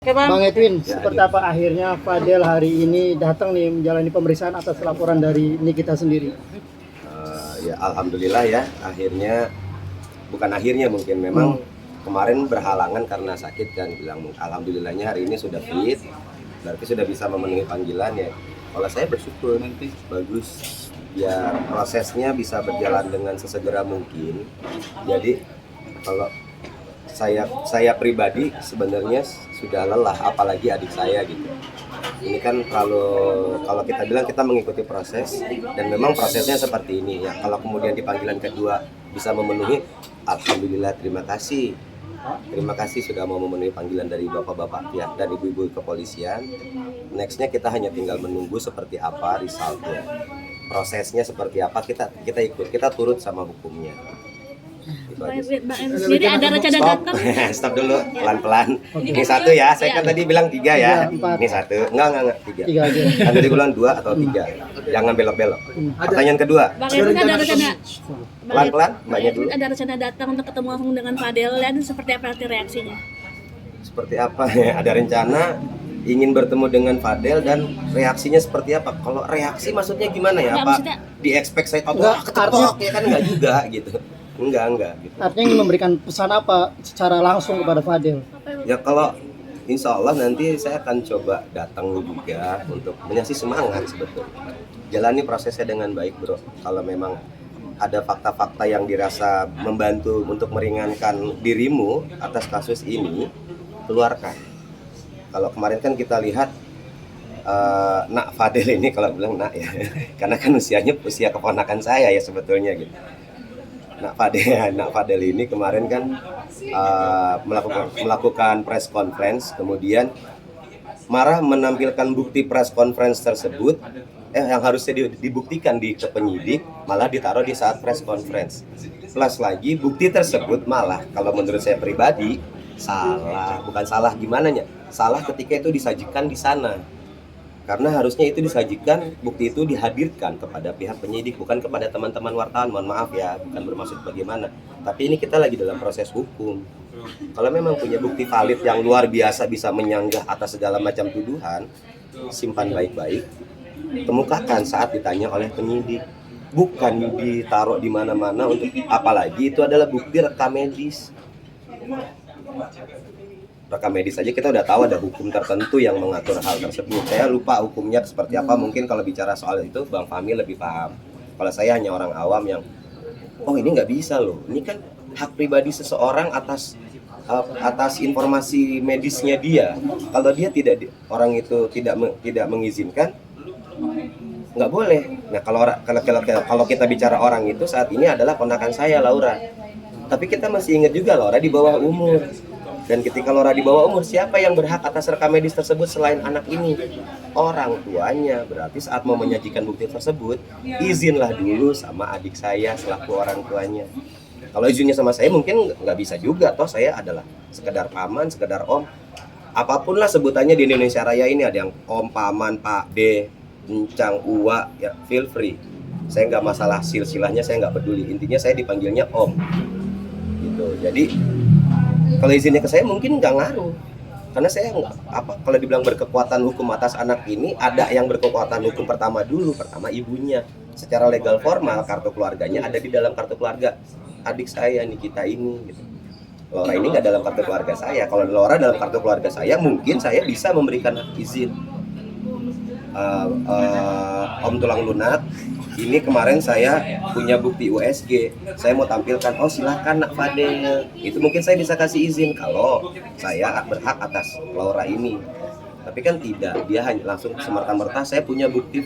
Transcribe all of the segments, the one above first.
Oke Bang. Bang Edwin, Ya, seperti apa akhirnya Fadel hari ini datang nih menjalani pemeriksaan atas laporan dari Nikita sendiri? Ya alhamdulillah ya, akhirnya bukan akhirnya mungkin memang kemarin berhalangan karena sakit kan, bilang alhamdulillahnya hari ini sudah fit, berarti sudah bisa memenuhi panggilan ya. Kalau saya bersyukur nanti bagus, ya prosesnya bisa berjalan dengan sesegera mungkin. Jadi kalau saya pribadi sebenarnya sudah lelah, apalagi adik saya gitu. Ini kan kalau kita bilang kita mengikuti proses dan memang prosesnya seperti ini ya. Kalau kemudian di panggilan kedua bisa memenuhi, alhamdulillah, terima kasih sudah mau memenuhi panggilan dari bapak-bapak ya dan ibu-ibu kepolisian. Nextnya kita hanya tinggal menunggu seperti apa resultnya, prosesnya seperti apa, kita ikut, kita turut sama hukumnya. Bang Edwin sendiri ada rencana datang? Stop dulu, pelan-pelan. Ini satu ya, saya kan tadi bilang 3 ya. Empat. Ini satu, enggak, 3. Tiga aja. Kan tadi bilang 2 atau 3. Jangan belok-belok. Pertanyaan kedua, Bang Edwin ada rencana? pelan-pelan, mbaknya dulu. Ada rencana datang untuk ketemu langsung dengan Fadel dan seperti apa nanti reaksinya? Seperti apa ya? Ada rencana ingin bertemu dengan Fadel dan reaksinya seperti apa? Kalau reaksi maksudnya gimana ya? Enggak, Apa maksudnya- di expect saya Enggak, kecepok ya kan enggak juga gitu. Enggak gitu. Artinya ingin memberikan pesan apa secara langsung kepada Fadel? Ya kalau insya Allah nanti saya akan coba datang juga untuk mengasih semangat sebetulnya. Jalani prosesnya dengan baik bro. Kalau memang ada fakta-fakta yang dirasa membantu untuk meringankan dirimu atas kasus ini, keluarkan. Kalau kemarin kan kita lihat Nak Fadel ini, kalau bilang nak ya, karena kan usianya usia keponakan saya ya sebetulnya gitu. Nak Fadel ini kemarin kan melakukan press conference, kemudian marah menampilkan bukti press conference tersebut yang harusnya dibuktikan ke penyidik, malah ditaruh di saat press conference. Plus lagi bukti tersebut malah kalau menurut saya pribadi salah, bukan salah gimana ya? Salah ketika itu disajikan di sana. Karena harusnya itu disajikan, bukti itu dihadirkan kepada pihak penyidik, bukan kepada teman-teman wartawan. Mohon maaf ya, bukan bermaksud bagaimana. Tapi ini kita lagi dalam proses hukum. Kalau memang punya bukti valid yang luar biasa bisa menyanggah atas segala macam tuduhan, simpan baik-baik, kemukakan saat ditanya oleh penyidik. Bukan ditaruh di mana-mana untuk, apalagi itu adalah bukti rekam medis. Rekam medis saja kita udah tahu ada hukum tertentu yang mengatur hal tersebut. Saya lupa hukumnya seperti apa, mungkin kalau bicara soal itu Bang Fahmi lebih paham. Kalau saya hanya orang awam yang, oh ini nggak bisa loh, ini kan hak pribadi seseorang atas informasi medisnya dia. Kalau dia orang itu tidak mengizinkan, nggak boleh. Nah kalau kita bicara orang itu saat ini adalah ponakan saya Laura. Tapi kita masih ingat juga Laura di bawah umur. Dan ketika Laura di bawah umur, siapa yang berhak atas rekam medis tersebut selain anak ini? Orang tuanya. Berarti saat mau menyajikan bukti tersebut, izinlah dulu sama adik saya selaku orang tuanya. Kalau izinnya sama saya mungkin nggak bisa juga. Toh saya adalah sekedar paman, sekedar om. Apapun lah sebutannya di Indonesia Raya ini, ada yang om, paman, pak, de, encang, uwa, ya feel free. Saya nggak masalah silsilahnya, saya nggak peduli. Intinya saya dipanggilnya om. Gitu. Jadi kalau izinnya ke saya mungkin nggak ngaruh, karena saya kalau dibilang berkekuatan hukum atas anak ini, ada yang berkekuatan hukum pertama ibunya. Secara legal formal kartu keluarganya ada di dalam kartu keluarga adik saya Nikita ini. Gitu. Laura ini nggak dalam kartu keluarga saya. Kalau Laura dalam kartu keluarga saya, mungkin saya bisa memberikan izin. Om tulang lunak, ini kemarin saya punya bukti USG, saya mau tampilkan, oh silahkan Nak Fadel, itu mungkin saya bisa kasih izin kalau saya berhak atas Laura ini. Tapi kan tidak, dia hanya langsung semerta-merta saya punya bukti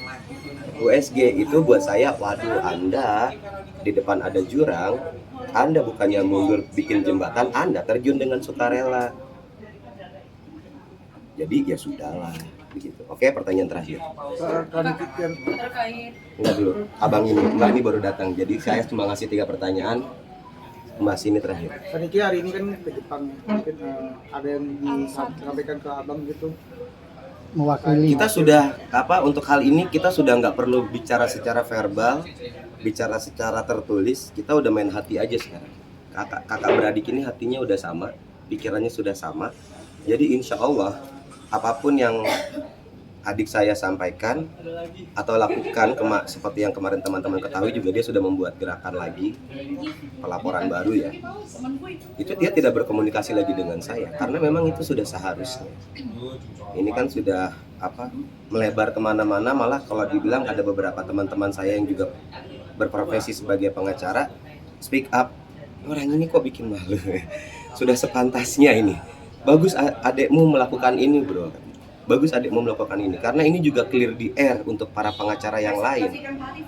USG. Itu buat saya, waduh, Anda di depan ada jurang, Anda bukannya mundur bikin jembatan, Anda terjun dengan sukarela. Jadi ya sudahlah begitu. Oke, pertanyaan terakhir. Enggak dulu, Mbak ini baru datang. Jadi saya cuma ngasih 3 pertanyaan. Mbak ini terakhir. Pak Niki hari ini kan ke Jepang, mungkin ada yang disampaikan ke abang gitu. Mewakili. Kita sudah untuk hal ini kita sudah nggak perlu bicara secara verbal, bicara secara tertulis. Kita udah main hati aja sekarang. Kakak beradik ini hatinya udah sama, pikirannya sudah sama. Jadi insya Allah apapun yang adik saya sampaikan atau lakukan seperti yang kemarin teman-teman ketahui juga, dia sudah membuat gerakan lagi pelaporan baru ya. Itu dia tidak berkomunikasi lagi dengan saya karena memang itu sudah seharusnya. Ini kan sudah melebar kemana-mana, malah kalau dibilang ada beberapa teman-teman saya yang juga berprofesi sebagai pengacara speak up, orang ini kok bikin malu. Sudah sepantasnya ini. Bagus adekmu melakukan ini bro. Bagus adikmu melakukan ini, karena ini juga clear di air untuk para pengacara yang lain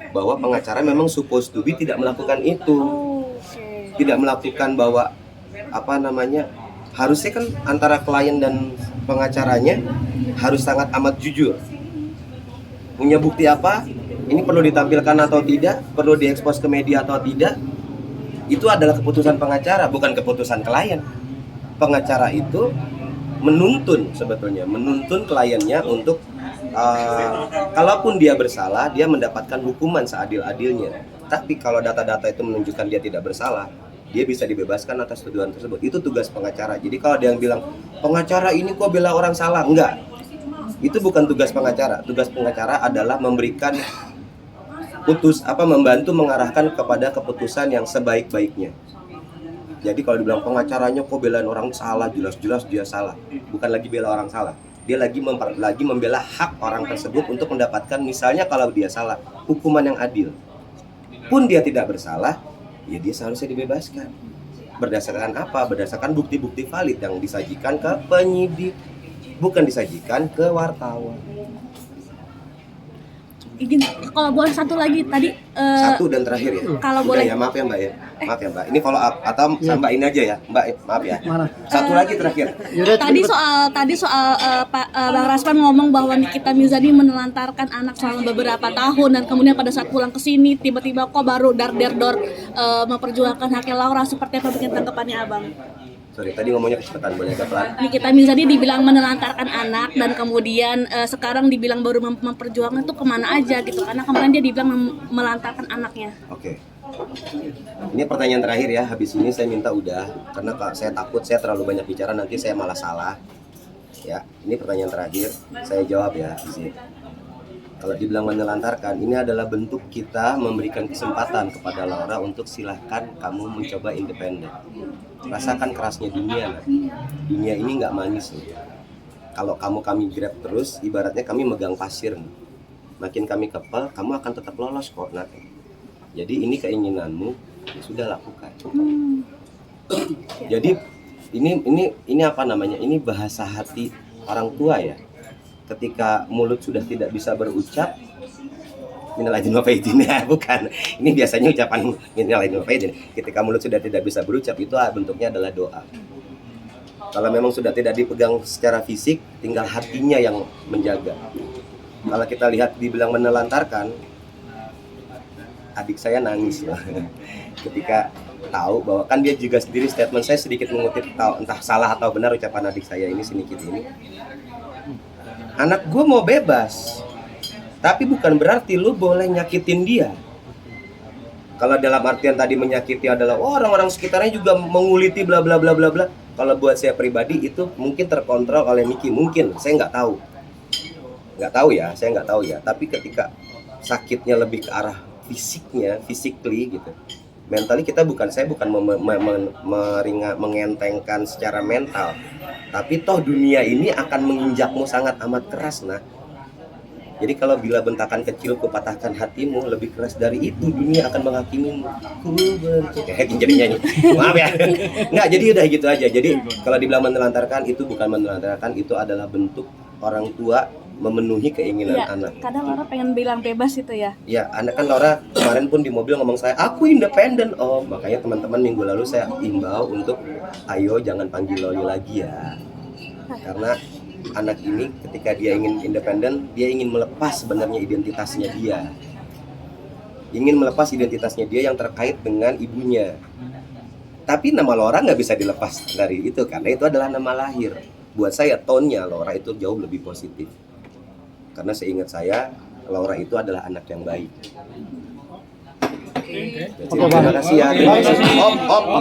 bahwa pengacara memang supposed to be tidak melakukan itu, tidak melakukan bahwa harusnya kan antara klien dan pengacaranya harus sangat amat jujur, punya bukti apa, ini perlu ditampilkan atau tidak, perlu diekspos ke media atau tidak, itu adalah keputusan pengacara, bukan keputusan klien. Pengacara itu menuntun kliennya untuk kalaupun dia bersalah, dia mendapatkan hukuman seadil-adilnya. Tapi kalau data-data itu menunjukkan dia tidak bersalah, dia bisa dibebaskan atas tuduhan tersebut. Itu tugas pengacara. Jadi kalau ada yang bilang pengacara ini kok bela orang salah, enggak. Itu bukan tugas pengacara. Tugas pengacara adalah memberikan membantu mengarahkan kepada keputusan yang sebaik-baiknya. Jadi kalau dibilang pengacaranya kok belain orang salah, jelas-jelas dia salah. Bukan lagi bela orang salah. Dia lagi membela hak orang tersebut untuk mendapatkan, misalnya kalau dia salah, hukuman yang adil. Pun dia tidak bersalah, ya dia seharusnya dibebaskan. Berdasarkan apa? Berdasarkan bukti-bukti valid yang disajikan ke penyidik, bukan disajikan ke wartawan. Izin, kalau boleh satu lagi tadi satu dan terakhir ya. Kalau udah boleh ya, maaf ya Mbak ya. Maaf ya Mbak. Ini follow up atau Mbak ini aja ya, Mbak. Maaf ya. Mana? Satu lagi terakhir. Tadi soal Pak Bang Rasman ngomong bahwa Nikita Mirzani menelantarkan anak selama beberapa tahun, dan kemudian pada saat pulang ke sini tiba-tiba kok baru dar-der-dor memperjuangkan haknya Laura. Seperti apa bikin tanggapannya Abang? Sorry, tadi ngomongnya kecepatan, boleh agak pelan. Nikita Mirzani dibilang menelantarkan anak, dan kemudian sekarang dibilang baru memperjuangkan itu kemana aja gitu, karena kemarin dia dibilang melantarkan anaknya. Oke. Ini pertanyaan terakhir ya, habis ini saya minta udah, karena saya takut saya terlalu banyak bicara nanti saya malah salah. Ya, ini pertanyaan terakhir, saya jawab ya. Kalau dibilang menelantarkan, ini adalah bentuk kita memberikan kesempatan kepada Laura untuk silahkan kamu mencoba independen. Rasakan kerasnya dunia. Dunia ini nggak manis nih. Kalau kami grab terus, ibaratnya kami megang pasir nih. Makin kami kepel, kamu akan tetap lolos kok nanti. Jadi ini keinginanmu, ya sudah lakukan. Jadi ini apa namanya? Ini bahasa hati orang tua ya. Ketika mulut sudah tidak bisa berucap, minal aidin wal faizin, bukan. Ini biasanya ucapan minal aidin wal faizin. Ketika mulut sudah tidak bisa berucap, itu bentuknya adalah doa. Kalau memang sudah tidak dipegang secara fisik, tinggal hatinya yang menjaga. Kalau kita lihat dibilang menelantarkan, adik saya nangis loh. Ketika tahu bahwa kan dia juga sendiri, statement saya sedikit mengutip, entah salah atau benar ucapan adik saya ini sedikit ini. Anak gue mau bebas, tapi bukan berarti lu boleh nyakitin dia. Kalau dalam artian tadi menyakiti adalah orang-orang sekitarnya juga menguliti bla bla bla bla bla. Kalau buat saya pribadi itu mungkin terkontrol oleh Niki, mungkin saya nggak tahu saya nggak tahu ya. Tapi ketika sakitnya lebih ke arah fisiknya, physically gitu, mentally saya bukan mengentengkan secara mental, tapi toh dunia ini akan menginjakmu sangat amat keras. Nah, jadi kalau bila bentakan kecil kupatahkan hatimu, lebih keras dari itu dunia akan menghakimimu. Ku benci, jadi nyanyi, maaf ya. Nggak, jadi udah gitu aja. Jadi kalau dibilang menelantarkan, itu bukan menelantarkan, itu adalah bentuk orang tua memenuhi keinginan anak. Kadang Laura pengen bilang bebas itu ya. Ya, anak kan Laura kemarin pun di mobil ngomong saya, aku independen om. Makanya teman-teman minggu lalu saya imbau untuk ayo jangan panggil Loli lagi ya. Karena anak ini ketika dia ingin independen, dia ingin melepas sebenarnya identitasnya dia. Ingin melepas identitasnya dia yang terkait dengan ibunya. Tapi nama Laura nggak bisa dilepas dari itu karena itu adalah nama lahir. Buat saya tone-nya Laura itu jauh lebih positif. Karena seingat saya, Laura itu adalah anak yang baik. Terima kasih ya. Terima kasih. Om.